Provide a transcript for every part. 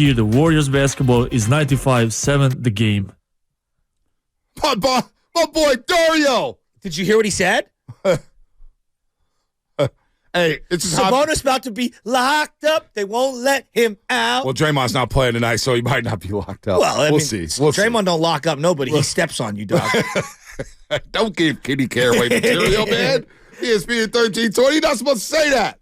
Here, the Warriors basketball is 95-7 the game. My boy Dario. Did you hear what he said? Hey, it's Sabonis about to be locked up. They won't let him out. Well, Draymond's not playing tonight, so he might not be locked up. Well, we'll see. Draymond don't lock up nobody. He steps on you, dog. Don't give Kitty Caraway material, man. ESPN 1320. You're not supposed to say that.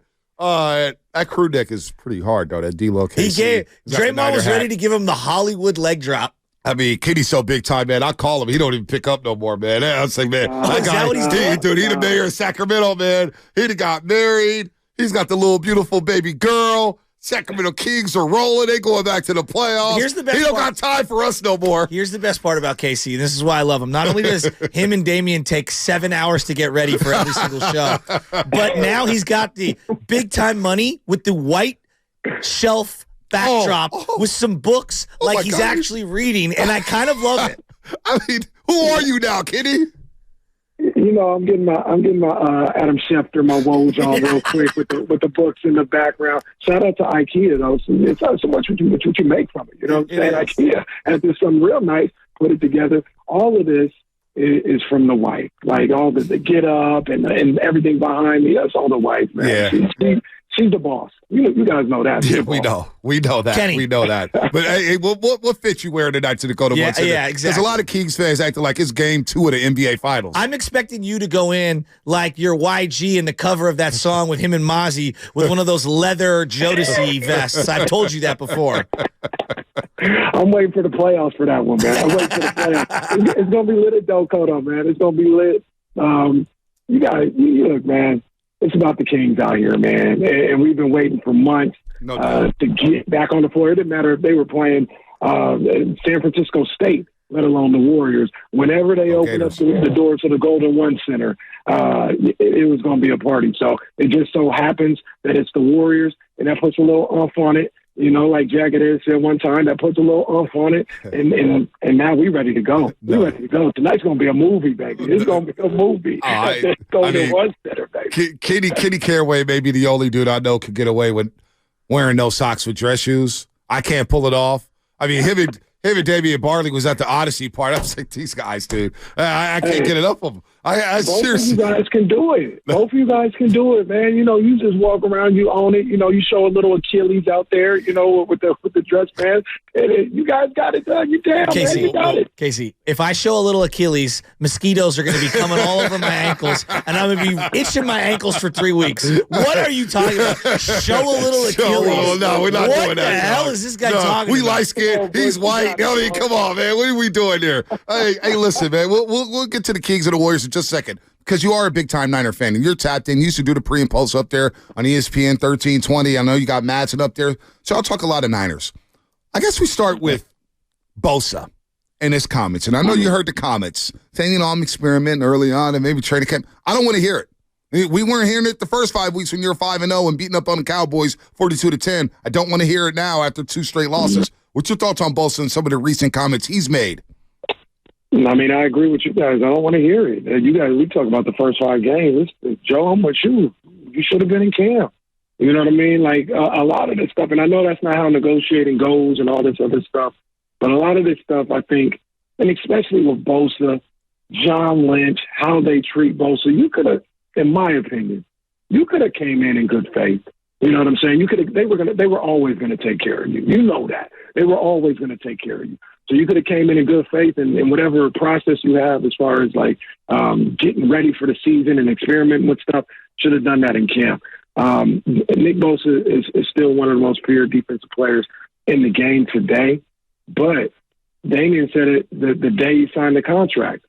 That crew neck is pretty hard, though, that D-Lo KC. Draymond was ready to give him the Hollywood leg drop. I mean, Kitty's so big time, man. I call him. He don't even pick up no more, man. I was like, man, that guy, what he's doing? Dude, he the mayor of Sacramento, man. He done got married. He's got the little beautiful baby girl. Sacramento Kings are rolling. They going back to the playoffs. Here's the best he don't part. got time for us no more. Here's the best part about KC. This is why I love him. Not only does him and Damian take 7 hours to get ready for every single show, but now he's got the big-time money with the white shelf backdrop with some books like he's actually reading, and I kind of love it. I mean, who are you now, Kitty? You know, I'm getting my Adam Schefter, my Woj on real quick with the books in the background. Shout out to IKEA though. It's not so much what you make from it. You know what I'm saying? IKEA has this something real nice, put it together. All of this is from the wife. Like all the get up and everything behind me. That's all the wife, man. Yeah. She's the boss. You guys know that. Yeah, we know that. Kenny. We know that. But hey, what fit you wearing tonight to Dakota One Center? Yeah, exactly. There's a lot of Kings fans acting like it's game 2 of the NBA Finals. I'm expecting you to go in like your YG in the cover of that song with him and Mozzie with one of those leather Jodeci vests. I've told you that before. I'm waiting for the playoffs for that one, man. I'm waiting for the playoffs. It's going to be lit at Dakota, man. It's going to be lit. You look, man. It's about the Kings out here, man. And we've been waiting for months to get back on the floor. It didn't matter if they were playing San Francisco State, let alone the Warriors. Whenever they opened up the doors to the Golden One Center, it was going to be a party. So it just so happens that it's the Warriors, and that puts a little oomph on it. You know, like Jagged Edge said one time, that puts a little oomph on it, and now we're ready to go. We're ready to go. Tonight's going to be a movie, baby. It's going to be a movie. One center, baby. Kitty Caraway may be the only dude I know could get away with wearing no socks with dress shoes. I can't pull it off. I mean, him and Damian Barley was at the Odyssey part. I was like, these guys, dude, I can't get enough of them. I seriously. Both of you guys can do it. Both of you guys can do it, man. You know, you just walk around, you own it. You know, you show a little Achilles out there, you know, with the dress pants. And you guys got it done. You damn, man. You got it. Casey, if I show a little Achilles, mosquitoes are going to be coming all over my ankles, and I'm going to be itching my ankles for 3 weeks. What are you talking about? Show a little Achilles. No, we're not doing that. What the hell is this guy talking we about? light skinned. He's white. I mean, come on, man. What are we doing here? Hey, listen, man. We'll get to the Kings and the Warriors in just a second. Because you are a big-time Niner fan, and you're tapped in. You used to do the pre and post up there on ESPN 1320. I know you got Madsen up there. So I'll talk a lot of Niners. I guess we start with Bosa and his comments. And I know you heard the comments saying, you know, I'm experimenting early on and maybe training camp. I don't want to hear it. We weren't hearing it the first 5 weeks when you were 5-0 and beating up on the Cowboys 42-10. I don't want to hear it now after 2 straight losses. What's your thoughts on Bosa and some of the recent comments he's made? I mean, I agree with you guys. I don't want to hear it. You guys, we talk about the first 5 games. Joe, I'm with you. You should have been in camp. You know what I mean? Like, a lot of this stuff, and I know that's not how negotiating goes and all this other stuff, but a lot of this stuff, I think, and especially with Bosa, John Lynch, how they treat Bosa, you could have, in my opinion, you could have came in good faith. You know what I'm saying? They were always going to take care of you. You know that. They were always going to take care of you. So you could have came in good faith and whatever process you have as far as like getting ready for the season and experimenting with stuff, should have done that in camp. Nick Bosa is still one of the most pure defensive players in the game today. But Damian said it the day he signed the contract.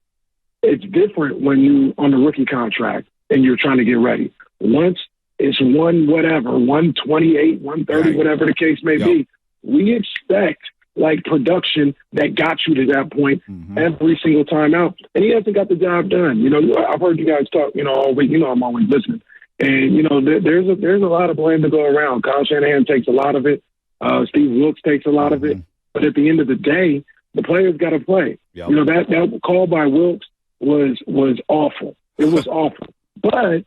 It's different when you on the rookie contract and you're trying to get ready. Once it's 128, 130, whatever the case may be, we expect like production that got you to that point every single time out. And he hasn't got the job done. You know, I've heard you guys talk, you know, all week. You know, I'm always listening. And, you know, there's a lot of blame to go around. Kyle Shanahan takes a lot of it. Steve Wilkes takes a lot of it. But at the end of the day, the players got to play. Yep. You know, that call by Wilkes was awful. It was awful. But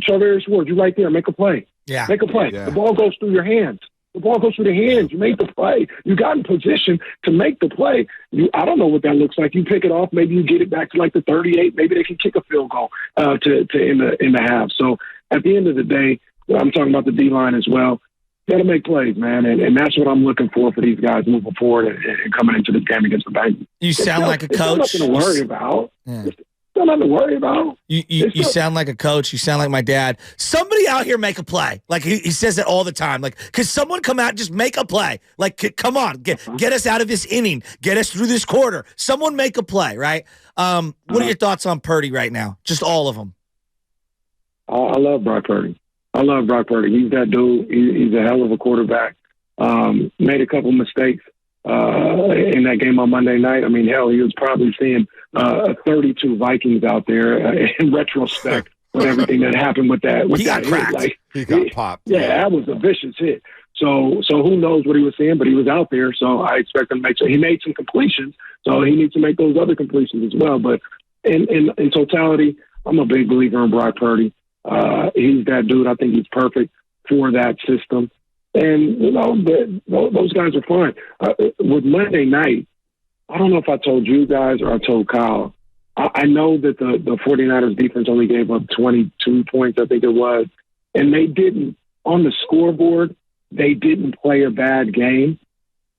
Charvarius Ward, you're right there. Make a play. Yeah. Make a play. Yeah. The ball goes through your hands. The ball goes through the hands. You made the play. You got in position to make the play. I don't know what that looks like. You pick it off. Maybe you get it back to like the 38. Maybe they can kick a field goal to in the half. So at the end of the day, I'm talking about the D-line as well. Got to make plays, man, and that's what I'm looking for these guys moving forward and coming into this game against the Bengals. You sound like a coach. There's nothing to worry about. Yeah. There's nothing to worry about. You sound like a coach. You sound like my dad. Somebody out here make a play. Like he says it all the time. Like, could someone come out and just make a play? Like, come on, get us out of this inning. Get us through this quarter. Someone make a play, right? What are your thoughts on Purdy right now? Just all of them. I love Brock Purdy. He's that dude. He's a hell of a quarterback. Made a couple mistakes in that game on Monday night. I mean, hell, he was probably seeing 32 Vikings out there in retrospect with everything that happened with that. With He got that cracked. hit. Like, He got popped. Yeah, that was a vicious hit. So who knows what he was seeing, but he was out there. So I expect him to make. So he made some completions. So he needs to make those other completions as well. But in totality, I'm a big believer in Brock Purdy. He's that dude. I think he's perfect for that system. And, those guys are fine. With Monday night, I don't know if I told you guys or I told Kyle. I know that the 49ers defense only gave up 22 points, I think it was. And they didn't, on the scoreboard, they didn't play a bad game.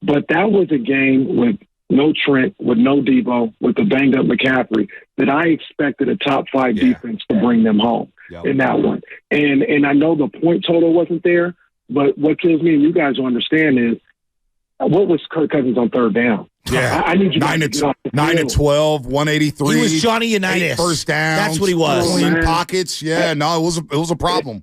But that was a game with no Trent, with no Debo, with the banged-up McCaffrey, that I expected a top-5 defense to bring them home in that one. And I know the point total wasn't there, but what kills me, and you guys will understand, is what was Kirk Cousins on third down? Yeah, I need you 9 to 12, 183. He was Johnny Unitas. 8 first downs. That's what he was. Clean pockets. Yeah, no, it was a problem.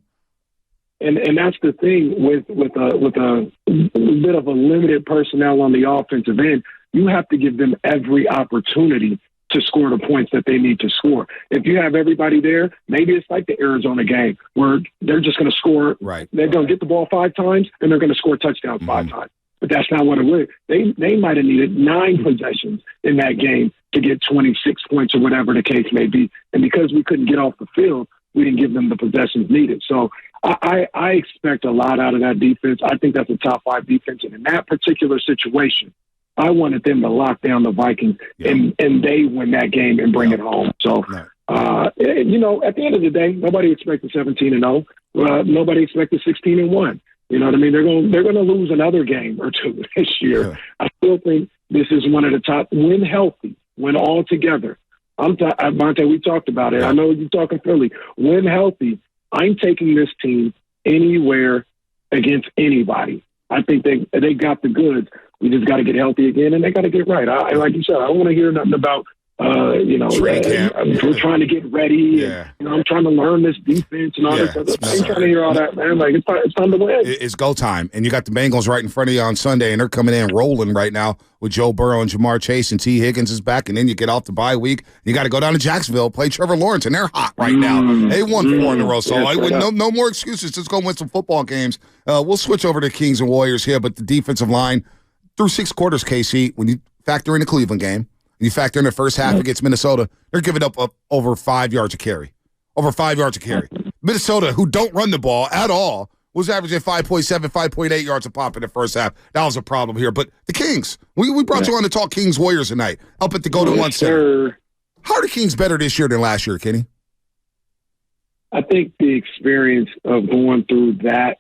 And that's the thing with a bit of a limited personnel on the offensive end. You have to give them every opportunity to score the points that they need to score. If you have everybody there, maybe it's like the Arizona game where they're just going to score. Right. They're going to get the ball 5 times and they're going to score touchdowns 5 times. But that's not what it was. They might have needed 9 possessions in that game to get 26 points or whatever the case may be. And because we couldn't get off the field, we didn't give them the possessions needed. So I expect a lot out of that defense. I think that's a top 5 defense. And in that particular situation, I wanted them to lock down the Vikings and they win that game and bring it home. So, at the end of the day, nobody expected 17-0. Nobody expected 16-1. You know what I mean? They're going to lose another game or 2 this year. Yeah. I still think this is one of the top. When healthy, when all together. Monte, we talked about it. I know you're talking Philly. When healthy, I'm taking this team anywhere against anybody. I think they got the goods. We just got to get healthy again, and they got to get right. Like you said, I don't want to hear nothing about, we're trying to get ready. And, I'm trying to learn this defense and all this other stuff. I ain't trying to hear all that, man. Like, it's time to win. It's go time. And you got the Bengals right in front of you on Sunday, and they're coming in rolling right now with Joe Burrow and Jamar Chase, and T. Higgins is back. And then you get off the bye week. You got to go down to Jacksonville, play Trevor Lawrence, and they're hot right now. They won 4 in a row, so no more excuses. Just go win some football games. We'll switch over to Kings and Warriors here, but the defensive line, through 6 quarters, KC, when you factor in the Cleveland game, you factor in the first half against Minnesota, they're giving up over 5 yards a carry. Over 5 yards a carry. Minnesota, who don't run the ball at all, was averaging 5.7, 5.8 yards a pop in the first half. That was a problem here. But the Kings, we brought you on to talk Kings Warriors tonight, up at the Golden One Center. How are the Kings better this year than last year, Kenny? I think the experience of going through that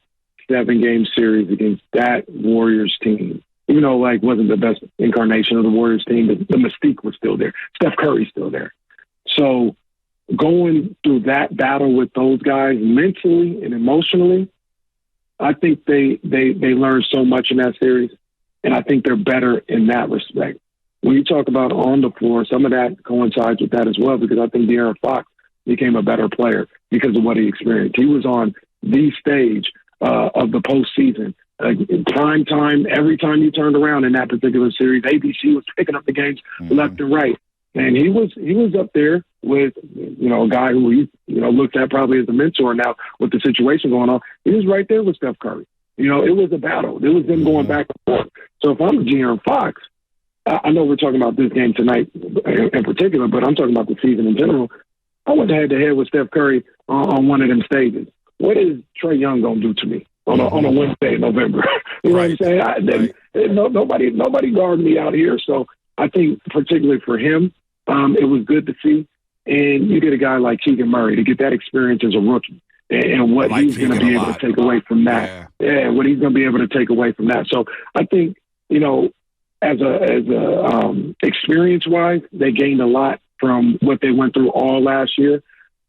7-game series against that Warriors team, even though wasn't the best incarnation of the Warriors team, the mystique was still there. Steph Curry's still there. So going through that battle with those guys mentally and emotionally, I think they learned so much in that series, and I think they're better in that respect. When you talk about on the floor, some of that coincides with that as well, because I think De'Aaron Fox became a better player because of what he experienced. He was on the stage of the postseason. In prime time, every time you turned around in that particular series, ABC was picking up the games left and right. And he was up there with, a guy who he, looked at probably as a mentor now with the situation going on. He was right there with Steph Curry. It was a battle. It was them going back and forth. So if I'm De'Aaron Fox, I know we're talking about this game tonight in particular, but I'm talking about the season in general. I went head-to-head with Steph Curry on one of them stages. What is Trae Young going to do to me? on a Wednesday in November. You know what I'm saying? Nobody guarded me out here. So I think particularly for him, it was good to see. And you get a guy like Keegan Murray to get that experience as a rookie and what he's going to be able to take away from that. Yeah, what he's going to be able to take away from that. So I think, as a experience-wise, they gained a lot from what they went through all last year.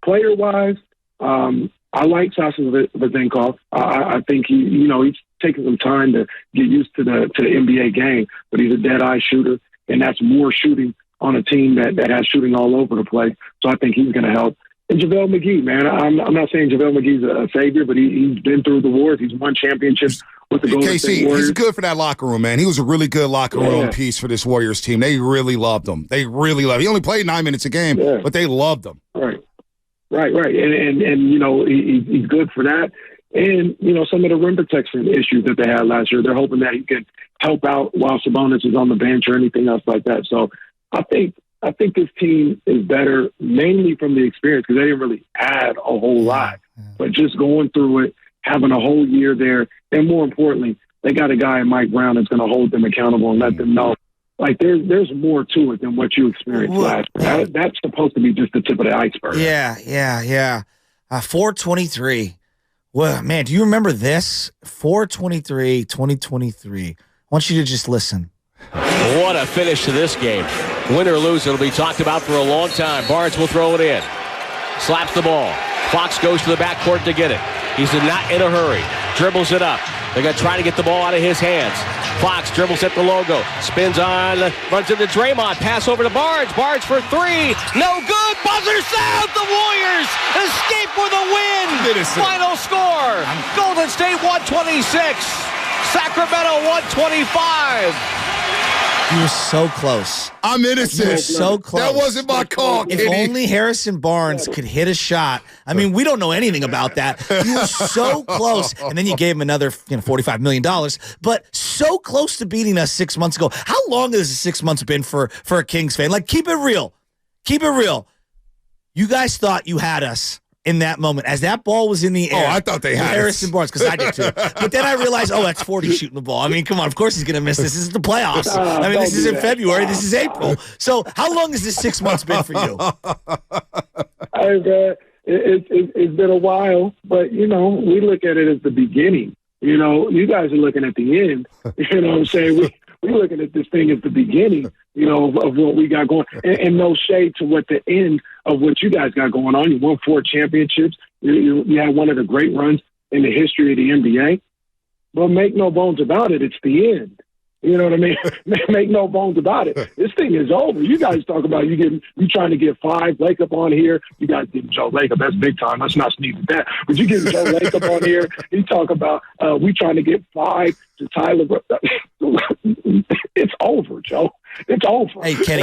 Player-wise, I like Sasha Vezenkov. I think he's taking some time to get used to the NBA game, but he's a dead-eye shooter, and that's more shooting on a team that has shooting all over the place. So I think he's going to help. And JaVale McGee, man, I'm not saying JaVale McGee's a savior, but he's been through the wars. He's won championships with the Golden State Warriors. He's good for that locker room, man. He was a really good locker room piece for this Warriors team. They really loved him. He only played 9 minutes a game, but they loved him. Right. And he's good for that. And, some of the rim protection issues that they had last year, they're hoping that he can help out while Sabonis is on the bench or anything else like that. So I think this team is better mainly from the experience because they didn't really add a whole lot. But just going through it, having a whole year there, and more importantly, they got a guy in Mike Brown that's going to hold them accountable and let them know, like, there's more to it than what you experienced last year. That's supposed to be just the tip of the iceberg. Yeah. 423. Well, man, do you remember this? 423, 2023. I want you to just listen. What a finish to this game. Win or lose, it'll be talked about for a long time. Barnes will throw it in. Slaps the ball. Fox goes to the backcourt to get it. He's not in a hurry. Dribbles it up. They're going to try to get the ball out of his hands. Fox dribbles at the logo. Spins on. Runs into Draymond. Pass over to Barnes. Barnes for three. No good. Buzzer sound. The Warriors escape with a win. Final score. Golden State 126. Sacramento 125. You were so close. I'm innocent. You were so close. That wasn't my call, If Kitty. only Harrison Barnes could hit a shot. I mean, we don't know anything about that. You were so close. And then you gave him another $45 million. But so close to beating us 6 months ago. How long has the 6 months been for a Kings fan? Like, keep it real. Keep it real. You guys thought you had us in that moment. As that ball was in the air. Oh, I thought they had Harrison Barnes, because I did too. But then I realized, that's 40 shooting the ball. I mean, come on. Of course he's going to miss this. This is the playoffs. This is in February. This is April. So how long has this 6 months been for you? It's been a while, but, we look at it as the beginning. You guys are looking at the end. You know what I'm saying? We're looking at this thing as the beginning, of what we got going. And no shade to what the end of what you guys got going on. You won 4 championships. You had one of the great runs in the history of the NBA. But make no bones about it, it's the end. You know what I mean? Make no bones about it. This thing is over. You guys talk about you trying to get 5 Lacob on here. You guys getting Joe Lacob. That's big time. Let's not sneeze at that. But you getting Joe Lacob on here. You talk about we trying to get 5 to Tyler. It's over, Joe. It's over. Hey, Kenny.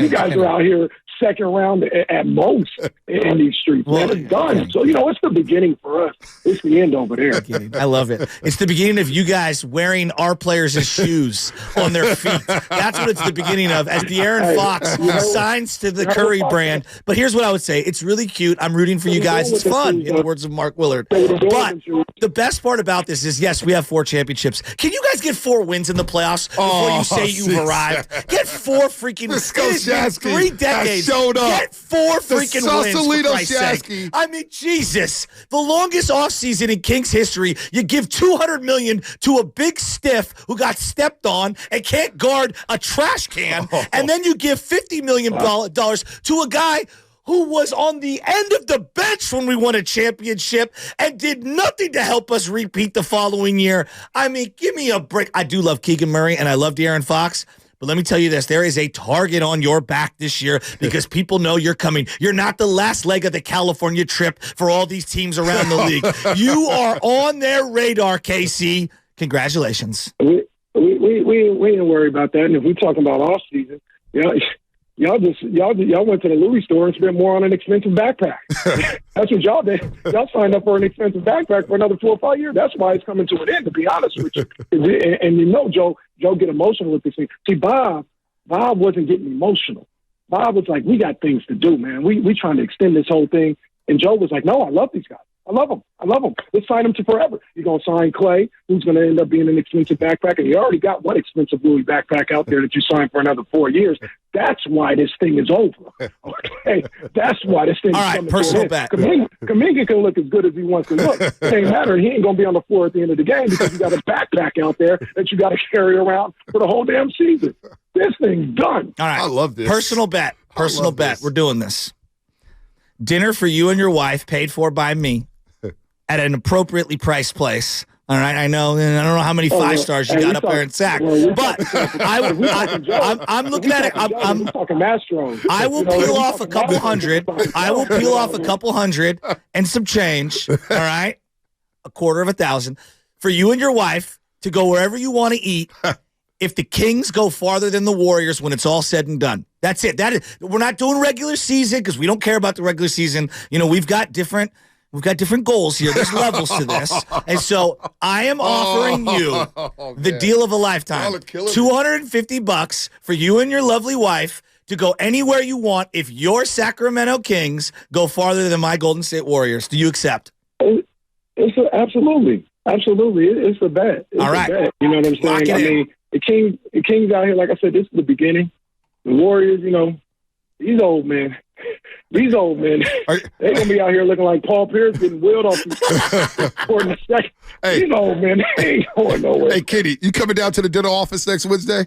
You guys are out here second round at most in these streets. Man, it's done. So, it's the beginning for us. It's the end over there. I love it. It's the beginning of you guys wearing our players' shoes on their feet. That's what it's the beginning of, as De'Aaron Fox signs to the Curry brand. But here's what I would say. It's really cute. I'm rooting for you guys. It's fun, in the words of Mark Willard. But the best part about this is, yes, we have 4 championships. Can you guys get 4 wins in the playoffs before you say you've arrived? Get 4 freaking wins. It's been 3 decades. Showed up. Get 4 freaking wins, for Christ's sake. I mean, Jesus. The longest offseason in Kings history, you give $200 million to a big stiff who got stepped on and can't guard a trash can, and then you give $50 million to a guy who was on the end of the bench when we won a championship and did nothing to help us repeat the following year. I mean, give me a break. I do love Keegan Murray, and I love De'Aaron Fox. But let me tell you this, there is a target on your back this year because people know you're coming. You're not the last leg of the California trip for all these teams around the league. You are on their radar, KC. Congratulations. We ain't worried about that. And if we're talking about off season, y'all went to the Louis store and spent more on an expensive backpack. That's what y'all did. Y'all signed up for an expensive backpack for another 4 or 5 years. That's why it's coming to an end, to be honest with you. And Joe get emotional with this thing. See, Bob wasn't getting emotional. Bob was like, we got things to do, man. We trying to extend this whole thing. And Joe was like, no, I love these guys. I love him. Let's sign him to forever. You're going to sign Clay, who's going to end up being an expensive backpack, and you already got one expensive Louis backpack out there that you signed for another 4 years. That's why this thing is over. Okay? That's why this thing is All right, coming personal to an bet. end. Kuminga can look as good as he wants to look. It ain't matter. He ain't going to be on the floor at the end of the game because you got a backpack out there that you got to carry around for the whole damn season. This thing's done. All right. I love this. Personal bet. Personal bet. this. We're doing this. Dinner for you and your wife, paid for by me, at an appropriately priced place. All right, I know. And I don't know how many 5-stars you got up there in Sac, but I'm looking at it. I'm talking Mastro. I will peel off a couple hundred. I will peel off a couple hundred and some change. All right, $250,000 for you and your wife to go wherever you want to eat. If the Kings go farther than the Warriors when it's all said and done, that's it. We're not doing regular season because we don't care about the regular season. You know, we've got different goals here. There's levels to this. And so I am offering you the deal of a lifetime. $250 for you and your lovely wife to go anywhere you want if your Sacramento Kings go farther than my Golden State Warriors. Do you accept? Absolutely. It's a bet. All right. A bet. You know what I'm saying? Lock it in. Mean, the Kings out here, like I said, this is the beginning. The Warriors, you know, these old men, they're going to be out here looking like Paul Pierce getting wheeled off the court in a second. Hey. These old men, they ain't going nowhere. Hey, Kitty, you coming down to the dental office next Wednesday?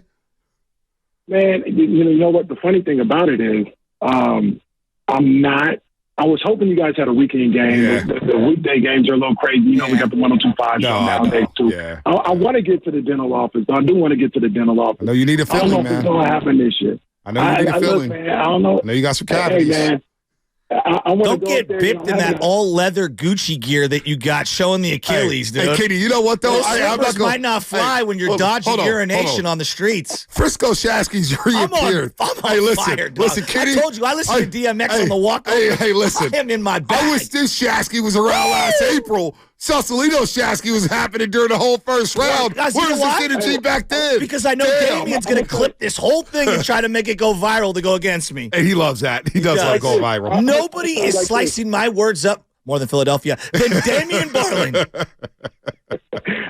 Man, you know what? The funny thing about it is I'm not. I was hoping you guys had a weekend game. Yeah. The weekday games are a little crazy. You know, we got the 102.5 nowadays, too. Yeah. I want to get to the dental office. I do want to get to the dental office. I know you need a I Philly, don't know if man. it's going to happen this year. I know you need a Philly. Look, man, I don't know. I know you got some Hey, cavities. man. I want Don't to get bipped in that all-leather Gucci gear that you got showing the Achilles, dude. Hey, Kitty, you know what, though? Those slippers might not fly when you're dodging urination on the streets. Frisco Shasky's reappeared. I'm on fire, dog. Listen, Kitty. I told you, I listened to DMX on the walk. Hey, listen. I am in my bag. I wish this Shasky was around last April. Sausalito Shasky was happening during the whole first round. Guys, Where's you know this energy back then? Because I know Damien's going to clip this whole thing and try to make it go viral to go against me. Hey, he loves that. He does love go viral. Nobody is slicing my words up more than Philadelphia than Damian Barling.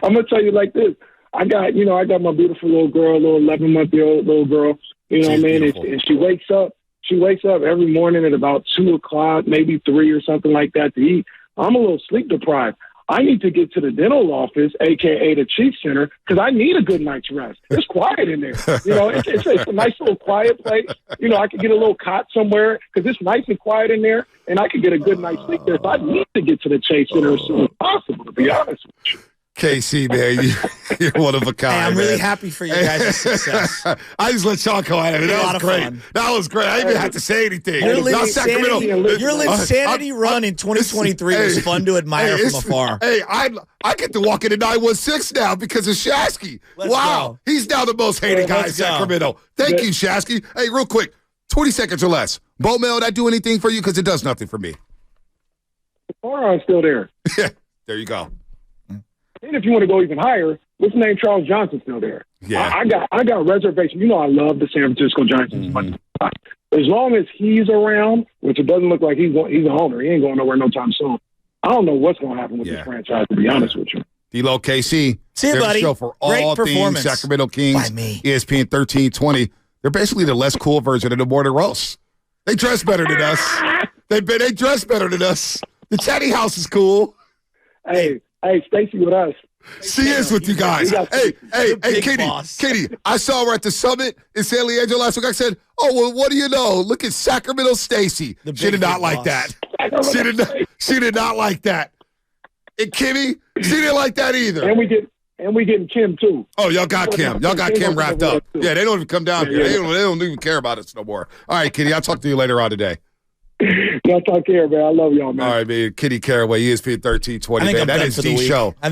I'm gonna tell you like this. I got my beautiful little girl, little 11-month-old little girl. You know what I mean? And she wakes up. She wakes up every morning at about 2:00, maybe 3 or something like that to eat. I'm a little sleep deprived. I need to get to the dental office, a.k.a. the Chief Center, because I need a good night's rest. It's quiet in there. You know, it's a nice little quiet place. You know, I could get a little cot somewhere because it's nice and quiet in there, and I could get a good night's sleep there. So I need to get to the Chase Center as soon as possible, to be honest with you. KC, man, you're one of a kind. Hey, I'm man. really happy for you guys' success. I just let Sean go at it. That was great. Fun. That was great. I didn't even have to say anything. Your Now, insanity run in 2023 was fun to admire from afar. Hey, I get to walk into 916 now because of Shasky. Let's Wow. go. He's now the most hated guy in Sacramento. Thank you, Shasky. Hey, real quick, 20 seconds or less. Bow mail, did I do anything for you? Because it does nothing for me. The firearm's still there. There you go. And if you want to go even higher, what's the name? Charles Johnson's still there. Yeah. I got reservation. You know, I love the San Francisco Giants. Mm-hmm. As long as he's around, which it doesn't look like he's an owner, he ain't going nowhere no time soon. I don't know what's going to happen with this franchise, to be honest with you. D-Lo KC. See you, buddy. Show for Great all things performance. Sacramento Kings. By me. ESPN 1320. They're basically the less cool version of the Morning Roast. They dress better than us. They dress better than us. The Chatty House is cool. Hey, Stacy with us. She is with you guys. Hey, boss. Katie, I saw her at the summit in San Leandro last week. I said, oh, well, what do you know? Look at Sacramento Stacy. She did not like that. She did not like that. And Kimmy, she didn't like that either. And we getting Kim, too. Oh, y'all got Kim. Y'all got Kim wrapped up. Yeah, they don't even come down here. They don't even care about us no more. All right, Kitty, I'll talk to you later on today. Y'all take care, man. I love y'all, man. All right, man. Kitty Caraway, ESPN 1320, man. That is the show.